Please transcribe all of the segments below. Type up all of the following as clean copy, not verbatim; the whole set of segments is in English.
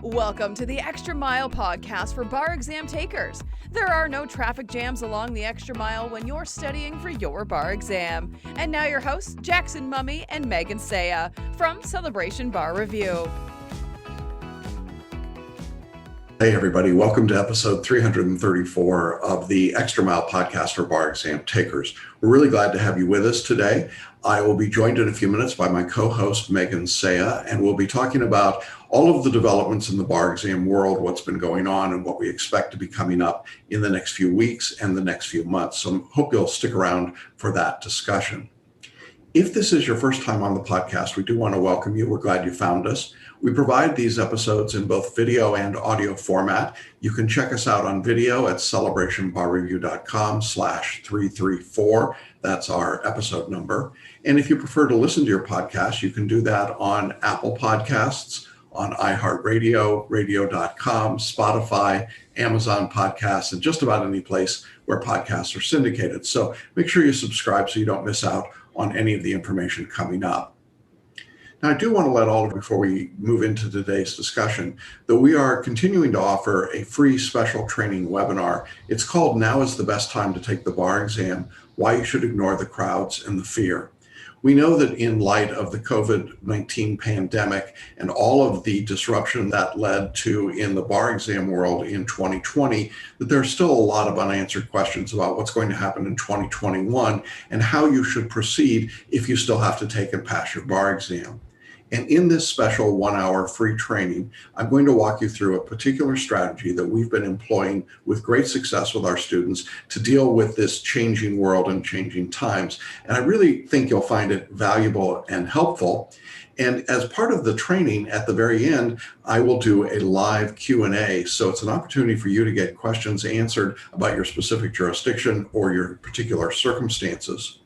Welcome to the Extra Mile podcast for bar exam takers. There are no traffic jams along the extra mile when you're studying for your bar exam. And now your hosts, Jackson Mummy and Megan Saya from Celebration Bar Review. Hey everybody, welcome to episode 334 of the Extra Mile podcast for bar exam takers. We're really glad to have you with us today. I will be joined in a few minutes by my co-host Megan Saya, and we'll be talking about all of the developments in the bar exam world, what's been going on and what we expect to be coming up in the next few weeks and the next few months. So I hope you'll stick around for that discussion. If this is your first time on the podcast, we do want to welcome you. We're glad you found us. We provide these episodes in both video and audio format. You can check us out on video at celebrationbarreview.com/334. That's our episode number. And if you prefer to listen to your podcast, you can do that on Apple Podcasts, on iHeartRadio, radio.com, Spotify, Amazon Podcasts, and just about any place where podcasts are syndicated. So make sure you subscribe so you don't miss out on any of the information coming up. Now, I do want to let all of you, before we move into today's discussion, that we are continuing to offer a free special training webinar. It's called Now is the Best Time to Take the Bar Exam, Why You Should Ignore the Crowds and the Fear. We know that in light of the COVID-19 pandemic and all of the disruption that led to in the bar exam world in 2020, that there's still a lot of unanswered questions about what's going to happen in 2021 and how you should proceed if you still have to take and pass your bar exam. And in this special 1-hour free training, I'm going to walk you through a particular strategy that we've been employing with great success with our students to deal with this changing world and changing times. And I really think you'll find it valuable and helpful. And as part of the training at the very end, I will do a live Q&A. So it's an opportunity for you to get questions answered about your specific jurisdiction or your particular circumstances.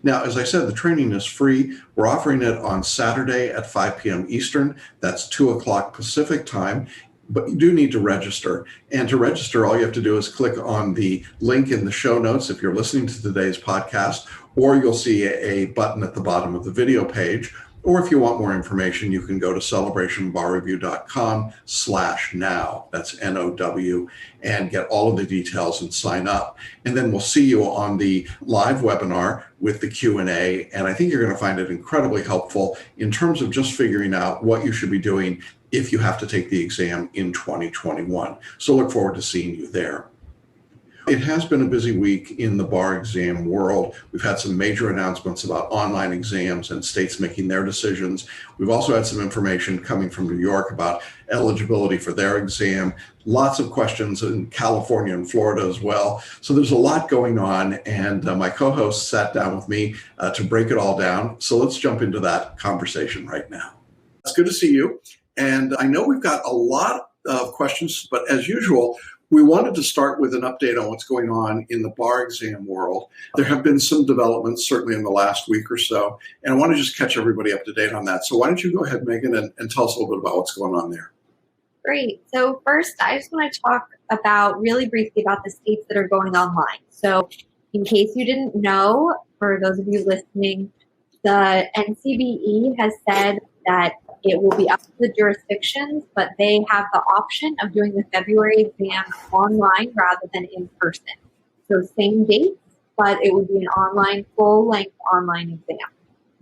Now, as I said, the training is free. We're offering it on Saturday at 5 p.m. Eastern. That's 2 o'clock Pacific time. But you do need to register. And to register, all you have to do is click on the link in the show notes if you're listening to today's podcast, or you'll see a button at the bottom of the video page. Or if you want more information, you can go to celebrationbarreview.com/now, that's NOW, and get all of the details and sign up. And then we'll see you on the live webinar with the Q&A. And I think you're going to find it incredibly helpful in terms of just figuring out what you should be doing if you have to take the exam in 2021. So look forward to seeing you there. It has been a busy week in the bar exam world. We've had some major announcements about online exams and states making their decisions. We've also had some information coming from New York about eligibility for their exam. Lots of questions in California and Florida as well. So there's a lot going on, and my co-host sat down with me to break it all down. So let's jump into that conversation right now. It's good to see you. And I know we've got a lot of questions, but as usual, we wanted to start with an update on what's going on in the bar exam world. There have been some developments, certainly in the last week or so, and I want to just catch everybody up to date on that. So why don't you go ahead, Megan, and tell us a little bit about what's going on there. Great. So first, I just want to talk about really briefly about the states that are going online. So in case you didn't know, for those of you listening, the NCBE has said that it will be up to the jurisdictions, but they have the option of doing the February exam online rather than in person. So same dates, but it would be an online, full-length online exam,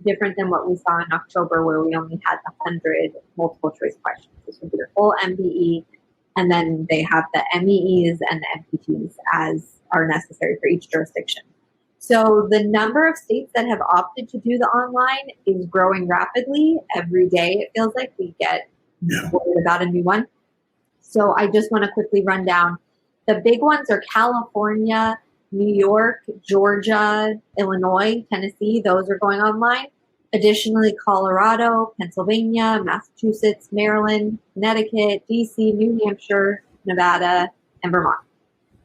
different than what we saw in October where we only had the 100 multiple-choice questions. This would be the full MBE, and then they have the MEEs and the MPTs as are necessary for each jurisdiction. So the number of states that have opted to do the online is growing rapidly. Every day it feels like we get worried about a new one. So I just want to quickly run down. The big ones are California, New York, Georgia, Illinois, Tennessee. Those are going online. Additionally, Colorado, Pennsylvania, Massachusetts, Maryland, Connecticut, DC, New Hampshire, Nevada, and Vermont.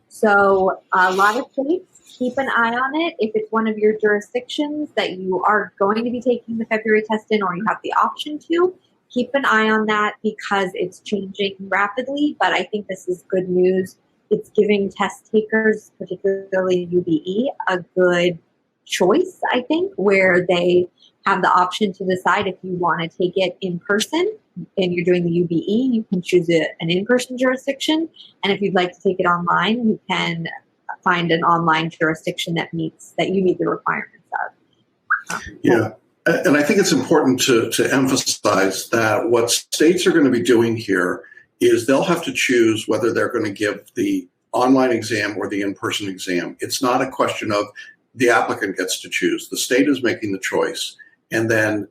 So a lot of states. Keep an eye on it. If it's one of your jurisdictions that you are going to be taking the February test in or you have the option to, keep an eye on that because it's changing rapidly. But I think this is good news. It's giving test takers, particularly UBE, a good choice, I think, where they have the option to decide if you want to take it in person and you're doing the UBE, you can choose an in-person jurisdiction. And if you'd like to take it online, you can find an online jurisdiction that you meet the requirements of. Yeah. And I think it's important to emphasize that what states are going to be doing here is they'll have to choose whether they're going to give the online exam or the in-person exam. It's not a question of the applicant gets to choose. The state is making the choice, and then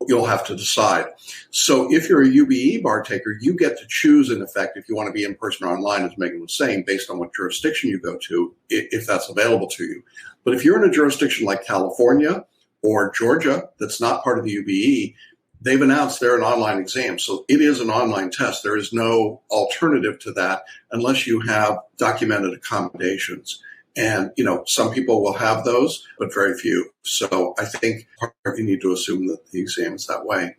you'll have to decide. So if you're a UBE bar taker, you get to choose, in effect, if you want to be in person or online, as Megan was saying, based on what jurisdiction you go to, if that's available to you. But if you're in a jurisdiction like California or Georgia that's not part of the UBE, they've announced they're an online exam. So it is an online test. There is no alternative to that unless you have documented accommodations. And, some people will have those, but very few. So I think you need to assume that the exam is that way.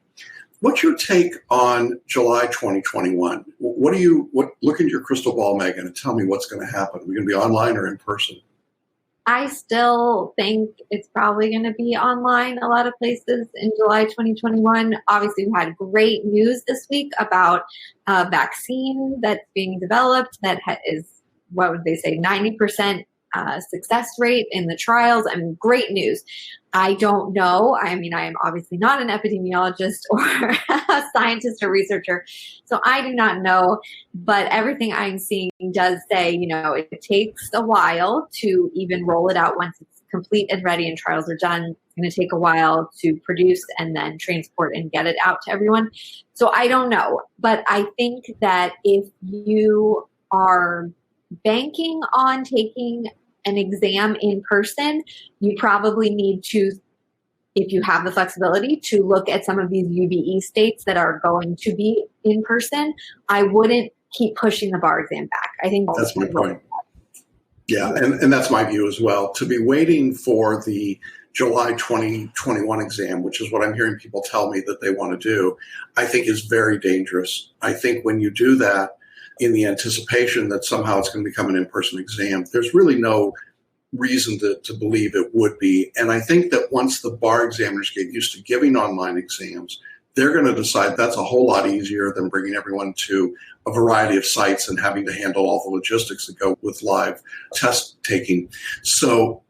What's your take on July 2021? Look into your crystal ball, Megan, and tell me what's going to happen. Are we going to be online or in person? I still think it's probably going to be online a lot of places in July 2021. Obviously, we had great news this week about a vaccine that's being developed that is, 90% success rate in the trials. I mean, great news. I don't know. I mean, I am obviously not an epidemiologist or a scientist or researcher, so I do not know. But everything I'm seeing does say, it takes a while to even roll it out once it's complete and ready and trials are done. It's going to take a while to produce and then transport and get it out to everyone. So I don't know. But I think that if you are banking on taking an exam in person, you probably need to, if you have the flexibility, to look at some of these UBE states that are going to be in person. I wouldn't keep pushing the bar exam back. I think that's my point. Yeah, and that's my view as well. To be waiting for the July 2021 exam, which is what I'm hearing people tell me that they want to do, I think is very dangerous. I think when you do that, in the anticipation that somehow it's going to become an in-person exam, there's really no reason to believe it would be. And I think that once the bar examiners get used to giving online exams, they're going to decide that's a whole lot easier than bringing everyone to a variety of sites and having to handle all the logistics that go with live test taking. So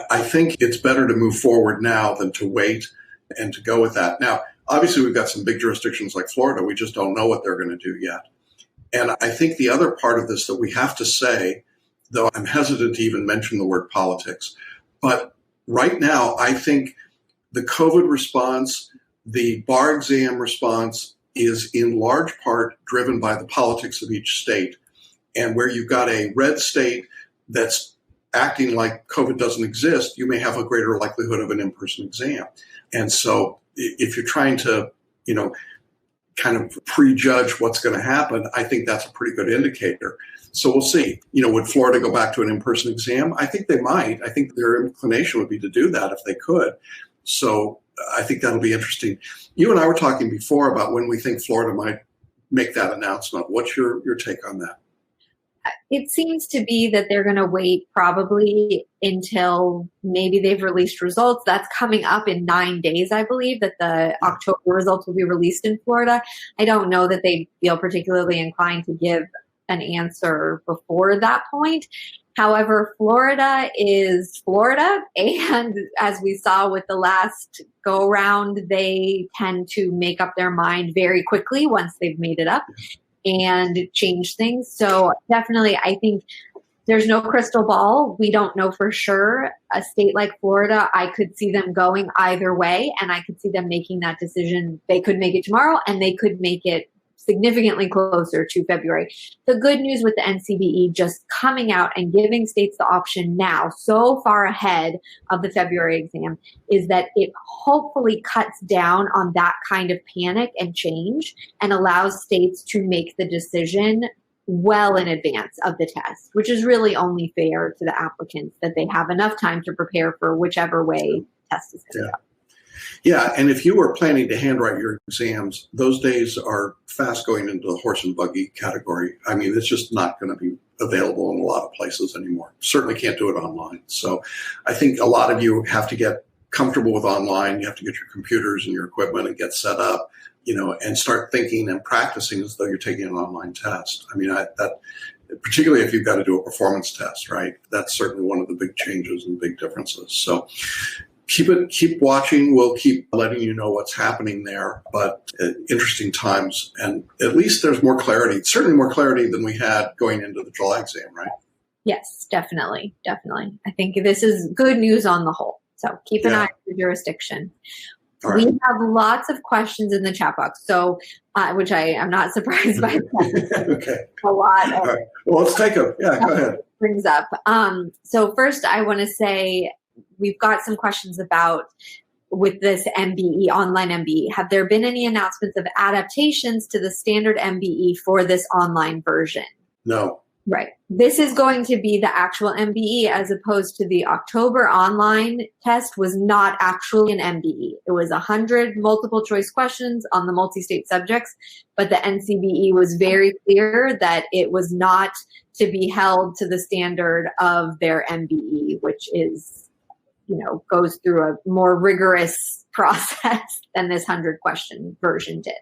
I think it's better to move forward now than to wait and to go with that. Now, obviously, we've got some big jurisdictions like Florida. We just don't know what they're going to do yet. And I think the other part of this that we have to say, though I'm hesitant to even mention the word politics, but right now I think the COVID response, the bar exam response is in large part driven by the politics of each state. And where you've got a red state that's acting like COVID doesn't exist, you may have a greater likelihood of an in-person exam. And so if you're trying to, kind of prejudge what's going to happen, I think that's a pretty good indicator. So we'll see. Would Florida go back to an in-person exam? I think they might. I think their inclination would be to do that if they could. So I think that'll be interesting. You and I were talking before about when we think Florida might make that announcement. What's your take on that? It seems to be that they're going to wait probably until maybe they've released results. That's coming up in 9 days, I believe, that the October results will be released in Florida. I don't know that they feel particularly inclined to give an answer before that point. However, Florida is Florida, and as we saw with the last go-around, they tend to make up their mind very quickly once they've made it up and change things. So definitely, I think there's no crystal ball. We don't know for sure. A state like Florida, I could see them going either way, and I could see them making that decision. They could make it tomorrow, and they could make it significantly closer to February. The good news with the NCBE just coming out and giving states the option now, so far ahead of the February exam, is that it hopefully cuts down on that kind of panic and change and allows states to make the decision well in advance of the test, which is really only fair to the applicants, that they have enough time to prepare for whichever way the test is going to go. Yeah, and if you were planning to handwrite your exams, those days are fast going into the horse and buggy category. I mean, it's just not going to be available in a lot of places anymore. Certainly can't do it online. So I think a lot of you have to get comfortable with online. You have to get your computers and your equipment and get set up. and start thinking and practicing as though you're taking an online test. I mean, that particularly if you've got to do a performance test, right? That's certainly one of the big changes and big differences. So keep watching. We'll keep letting you know what's happening there, but interesting times. And at least there's more clarity, certainly more clarity than we had going into the July exam, right? Yes, definitely. Definitely. I think this is good news on the whole. So keep an eye on the jurisdiction. All right. We have lots of questions in the chat box, so which I am not surprised by. Okay. A lot. All right. Well, let's take them. Yeah, go ahead. Brings up. So first, I want to say we've got some questions about with this MBE, online MBE. Have there been any announcements of adaptations to the standard MBE for this online version? No. Right. This is going to be the actual MBE as opposed to the October online test was not actually an MBE. It was 100 multiple choice questions on the multi-state subjects, but the NCBE was very clear that it was not to be held to the standard of their MBE, which is, goes through a more rigorous process than this 100 question version did.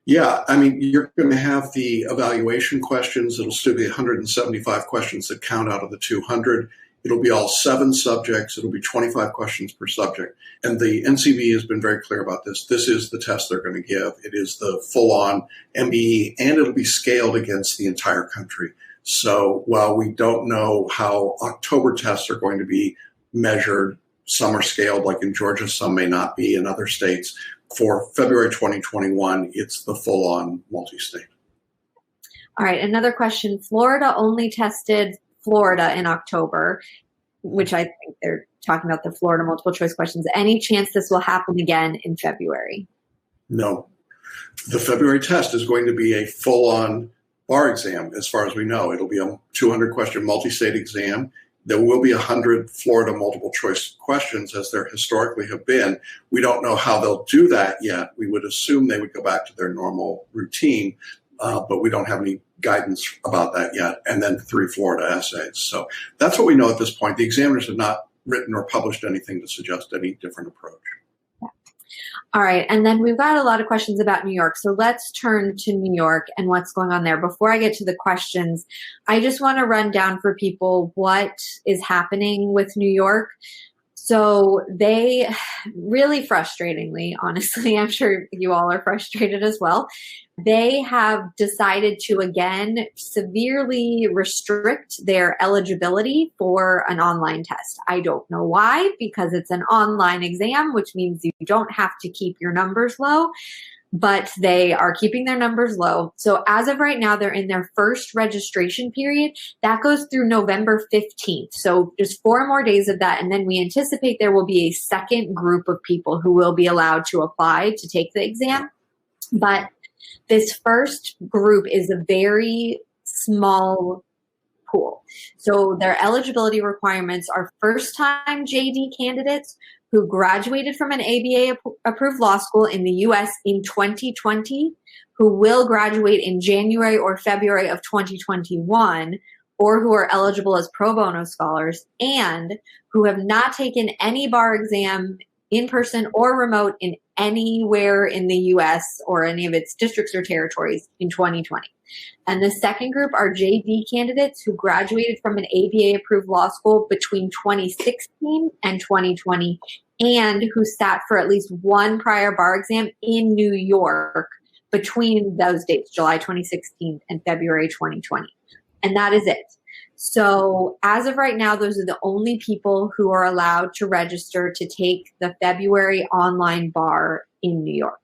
Yeah, I mean, you're going to have the evaluation questions. It'll still be 175 questions that count out of the 200. It'll be all 7 subjects. It'll be 25 questions per subject. And the NCBE has been very clear about this. This is the test they're going to give. It is the full-on MBE, and it'll be scaled against the entire country. So while we don't know how October tests are going to be measured, some are scaled, like in Georgia, some may not be in other states. For February 2021, it's the full-on multi-state. All right, another question. Florida only tested Florida in October, which I think they're talking about the Florida multiple choice questions. Any chance this will happen again in February? No. The February test is going to be a full-on bar exam, as far as we know. It'll be a 200-question multi-state exam. There will be 100 Florida multiple choice questions, as there historically have been. We don't know how they'll do that yet. We would assume they would go back to their normal routine, but we don't have any guidance about that yet. And then 3 Florida essays. So that's what we know at this point. The examiners have not written or published anything to suggest any different approach. All right. And then we've got a lot of questions about New York. So let's turn to New York and what's going on there. Before I get to the questions, I just want to run down for people what is happening with New York. So they really frustratingly, honestly, I'm sure you all are frustrated as well. They have decided to again severely restrict their eligibility for an online test. I don't know why, because it's an online exam, which means you don't have to keep your numbers low, but they are keeping their numbers low. So as of right now, they're in their first registration period. That goes through November 15th. So just 4 more days of that. And then we anticipate there will be a second group of people who will be allowed to apply to take the exam. But this first group is a very small pool. So their eligibility requirements are first-time JD candidates who graduated from an ABA-approved law school in the U.S. in 2020, who will graduate in January or February of 2021, or who are eligible as pro bono scholars, and who have not taken any bar exam in person or remote in anywhere in the U.S. or any of its districts or territories in 2020. And the second group are JD candidates who graduated from an ABA-approved law school between 2016 and 2020 and who sat for at least one prior bar exam in New York between those dates, July 2016 and February 2020. And that is it. So as of right now, those are the only people who are allowed to register to take the February online bar in New York.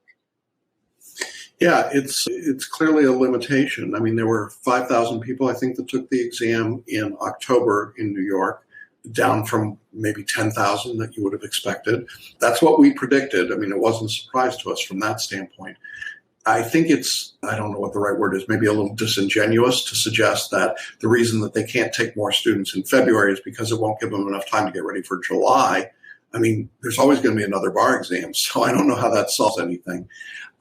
Yeah, it's clearly a limitation. I mean, there were 5,000 people, I think, that took the exam in October in New York, down from maybe 10,000 that you would have expected. That's what we predicted. I mean, it wasn't a surprise to us from that standpoint. I think it's, I don't know what the right word is, maybe a little disingenuous to suggest that the reason that they can't take more students in February is because it won't give them enough time to get ready for July. I mean, there's always going to be another bar exam, so I don't know how that solves anything.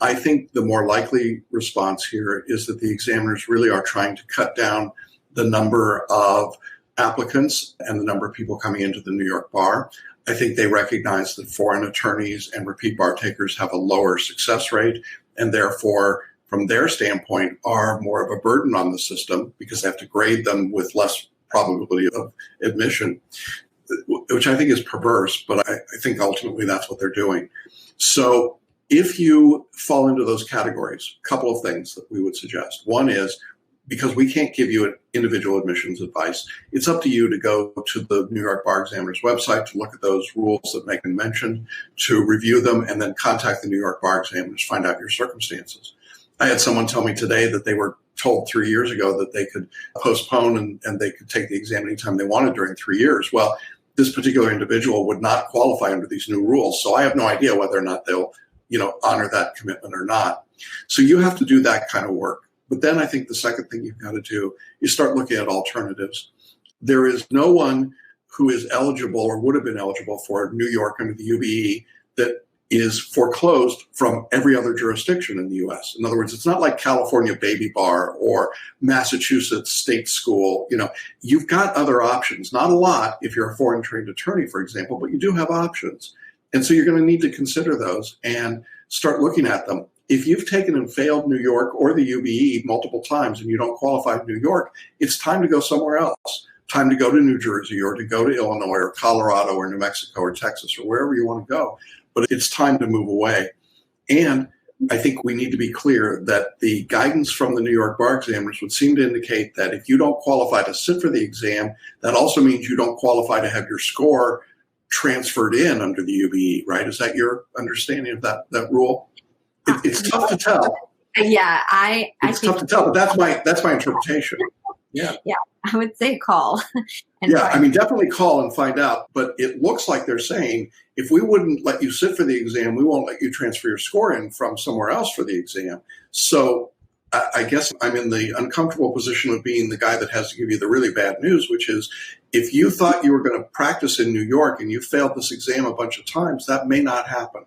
I think the more likely response here is that the examiners really are trying to cut down the number of applicants and the number of people coming into the New York bar. I think they recognize that foreign attorneys and repeat bar takers have a lower success rate, and therefore, from their standpoint, are more of a burden on the system because they have to grade them with less probability of admission, which I think is perverse, but I think ultimately that's what they're doing. So if you fall into those categories, a couple of things that we would suggest. One is, because we can't give you individual admissions advice, it's up to you to go to the New York Bar Examiner's website to look at those rules that Megan mentioned, to review them, and then contact the New York Bar Examiners, find out your circumstances. I had someone tell me today that they were told 3 years ago that they could postpone and they could take the exam anytime they wanted during 3 years. Well, this particular individual would not qualify under these new rules, so I have no idea whether or not they'll, honor that commitment or not. So you have to do that kind of work. But then I think the second thing you've got to do is start looking at alternatives. There is no one who is eligible or would have been eligible for New York under the UBE that is foreclosed from every other jurisdiction in the U.S. In other words, it's not like California Baby Bar or Massachusetts State School. You've got other options. Not a lot if you're a foreign trained attorney, for example, but you do have options. And so you're going to need to consider those and start looking at them. If you've taken and failed New York or the UBE multiple times and you don't qualify in New York, it's time to go somewhere else. Time to go to New Jersey or to go to Illinois or Colorado or New Mexico or Texas or wherever you want to go. But it's time to move away. And I think we need to be clear that the guidance from the New York Bar Examiners would seem to indicate that if you don't qualify to sit for the exam, that also means you don't qualify to have your score transferred in under the UBE, right? Is that your understanding of that rule? It's tough to tell. Yeah, it's tough to tell, but that's my interpretation. Yeah. Yeah, I would say call. Definitely call and find out. But it looks like they're saying, if we wouldn't let you sit for the exam, we won't let you transfer your score in from somewhere else for the exam. So I guess I'm in the uncomfortable position of being the guy that has to give you the really bad news, which is if you thought you were going to practice in New York and you failed this exam a bunch of times, that may not happen.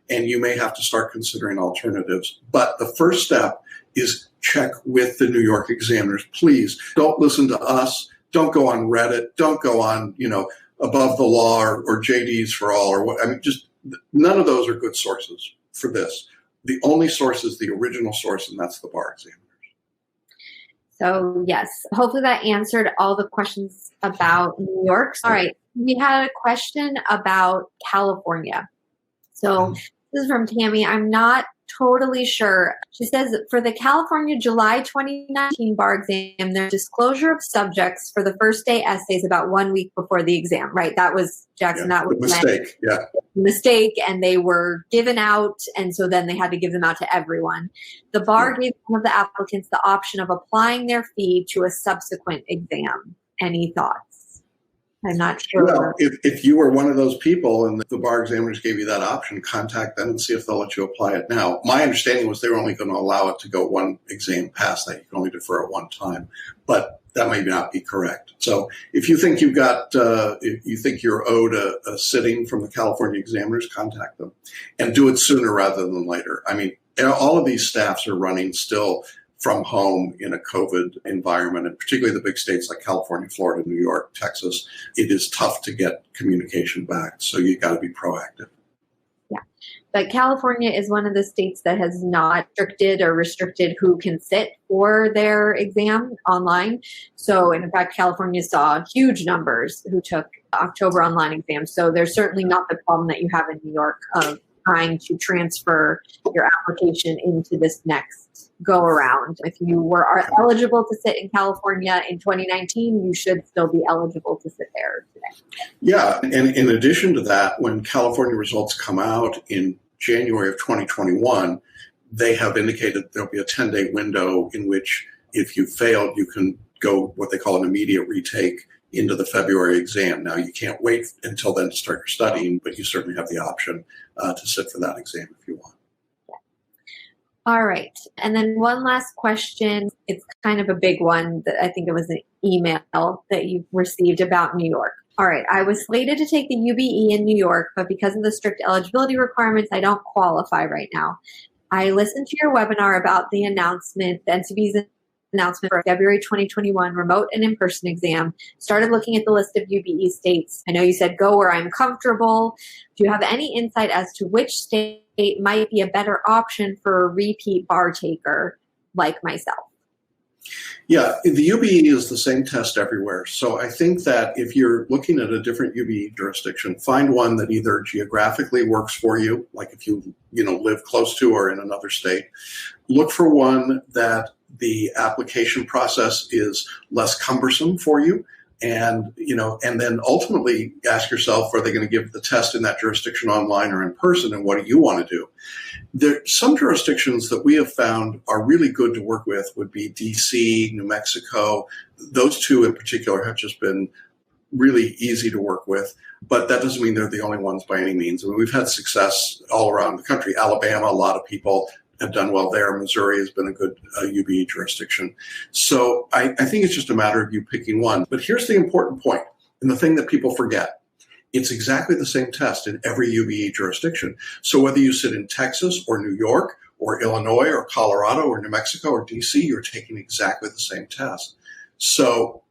And you may have to start considering alternatives. But the first step is check with the New York examiners. Please don't listen to us. Don't go on Reddit. Don't go on, Above the Law or JD's for All or what. Just none of those are good sources for this. The only source is the original source, and that's the bar examiners. So yes, hopefully that answered all the questions about New York. All right, we had a question about California. So this is from Tammy. I'm not totally sure. She says, for the California July 2019 bar exam, there's disclosure of subjects for the first day essays about 1 week before the exam, right? That was, Jackson, that was mistake. Yeah. Mistake, and they were given out, and so then they had to give them out to everyone. The bar gave some of the applicants the option of applying their fee to a subsequent exam. Any thoughts? I'm not sure. Well, if you were one of those people and the bar examiners gave you that option, contact them and see if they'll let you apply it now. My understanding was they were only going to allow it to go one exam past that. You can only defer it one time, but that may not be correct. So if you think if you think you're owed a sitting from the California examiners, contact them and do it sooner rather than later. All of these staffs are running still from home in a COVID environment, and particularly the big states like California, Florida, New York, Texas, it is tough to get communication back. So you got to be proactive. Yeah. But California is one of the states that has not restricted who can sit for their exam online. So, in fact, California saw huge numbers who took October online exams. So there's certainly not the problem that you have in New York of trying to transfer your application into this next go around. If you are eligible to sit in California in 2019, you should still be eligible to sit there today. Yeah, and in addition to that, when California results come out in January of 2021, they have indicated there'll be a 10-day window in which if you failed, you can go what they call an immediate retake into the February exam. Now, you can't wait until then to start your studying, but you certainly have the option to sit for that exam if you want. All right. And then one last question. It's kind of a big one that I think it was an email that you received about New York. All right. I was slated to take the UBE in New York, but because of the strict eligibility requirements, I don't qualify right now. I listened to your webinar about the announcement, the NCBE's announcement for February 2021 remote and in-person exam. Started looking at the list of UBE states. I know you said go where I'm comfortable. Do you have any insight as to which state might be a better option for a repeat bar taker like myself? Yeah, the UBE is the same test everywhere. So I think that if you're looking at a different UBE jurisdiction, find one that either geographically works for you, like if you live close to or in another state. Look for one that the application process is less cumbersome for you. And then ultimately ask yourself, are they going to give the test in that jurisdiction online or in person? And what do you want to do? Some jurisdictions that we have found are really good to work with would be DC, New Mexico. Those two in particular have just been really easy to work with, but that doesn't mean they're the only ones by any means. I mean, we've had success all around the country. Alabama, a lot of people have done well there. Missouri has been a good UBE jurisdiction. So I think it's just a matter of you picking one. But here's the important point, and the thing that people forget. It's exactly the same test in every UBE jurisdiction. So whether you sit in Texas or New York or Illinois or Colorado or New Mexico or DC, you're taking exactly the same test. So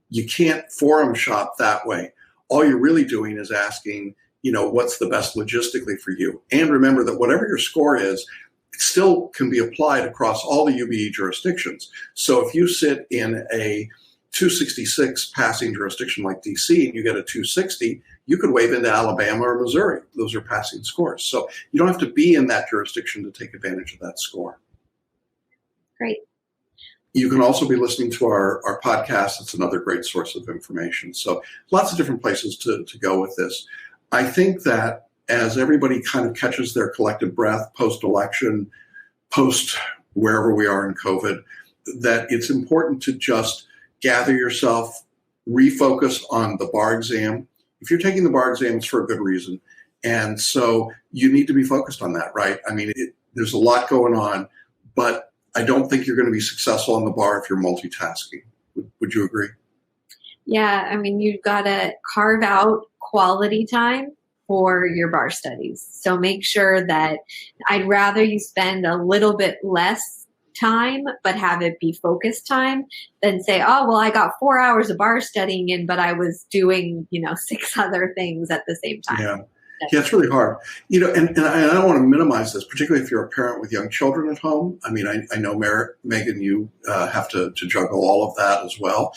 you can't forum shop that way. All you're really doing is asking, what's the best logistically for you? And remember that whatever your score is, it still can be applied across all the UBE jurisdictions. So if you sit in a 266 passing jurisdiction like DC and you get a 260, you could waive into Alabama or Missouri. Those are passing scores. So you don't have to be in that jurisdiction to take advantage of that score. Great. You can also be listening to our podcast. It's another great source of information. So lots of different places to go with this. I think that as everybody kind of catches their collective breath post-election, post wherever we are in COVID, that it's important to just gather yourself, refocus on the bar exam. If you're taking the bar exam, it's for a good reason. And so you need to be focused on that, right? I mean, there's a lot going on, but I don't think you're going to be successful on the bar if you're multitasking. Would you agree? Yeah, I mean, you've got to carve out quality time for your bar studies. So make sure that I'd rather you spend a little bit less time, but have it be focused time than say, oh, well, I got 4 hours of bar studying in, but I was doing, 6 other things at the same time. Yeah, it's really hard. And I don't want to minimize this, particularly if you're a parent with young children at home. I mean, I know, Megan, you have to juggle all of that as well.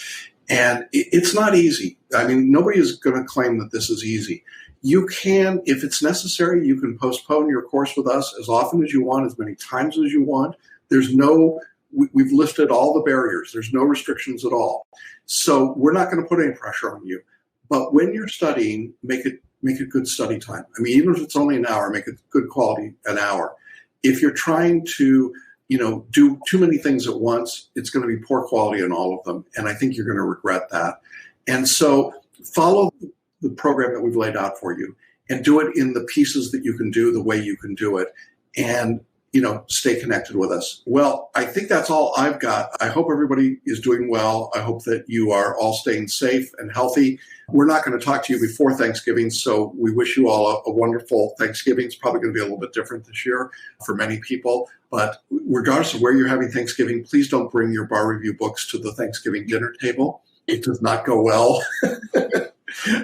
And it's not easy. I mean, nobody is going to claim that this is easy. You can, if it's necessary, you can postpone your course with us as often as you want, as many times as you want. We've lifted all the barriers. There's no restrictions at all. So we're not going to put any pressure on you. But when you're studying, make it good study time. I mean, even if it's only an hour, make it good quality an hour. If you're trying to, do too many things at once, it's going to be poor quality in all of them. And I think you're going to regret that. And so follow the program that we've laid out for you and do it in the pieces that you can do, the way you can do it, and stay connected with us. Well, I think that's all I've got. I hope everybody is doing well. I hope that you are all staying safe and healthy. We're not going to talk to you before Thanksgiving, so we wish you all a wonderful Thanksgiving. It's probably going to be a little bit different this year for many people, but regardless of where you're having Thanksgiving, please don't bring your bar review books to the Thanksgiving dinner table. It does not go well.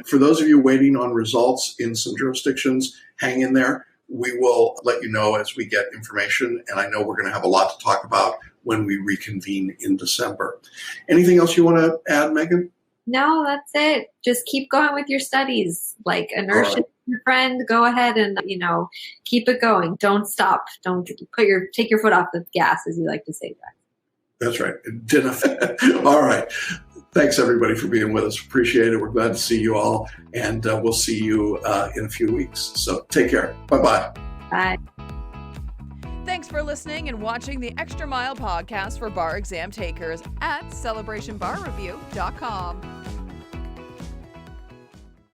For those of you waiting on results in some jurisdictions, hang in there. We will let you know as we get information, and I know we're going to have a lot to talk about when we reconvene in December. Anything else you want to add, Megan? No, that's it. Just keep going with your studies. Like inertia, right. Your friend, go ahead and, keep it going. Don't stop. Don't take your foot off the gas, as you like to say, Jack. That's right. All right. Thanks, everybody, for being with us. Appreciate it. We're glad to see you all, and we'll see you in a few weeks. So take care. Bye-bye. Bye. Thanks for listening and watching the Extra Mile podcast for bar exam takers at celebrationbarreview.com.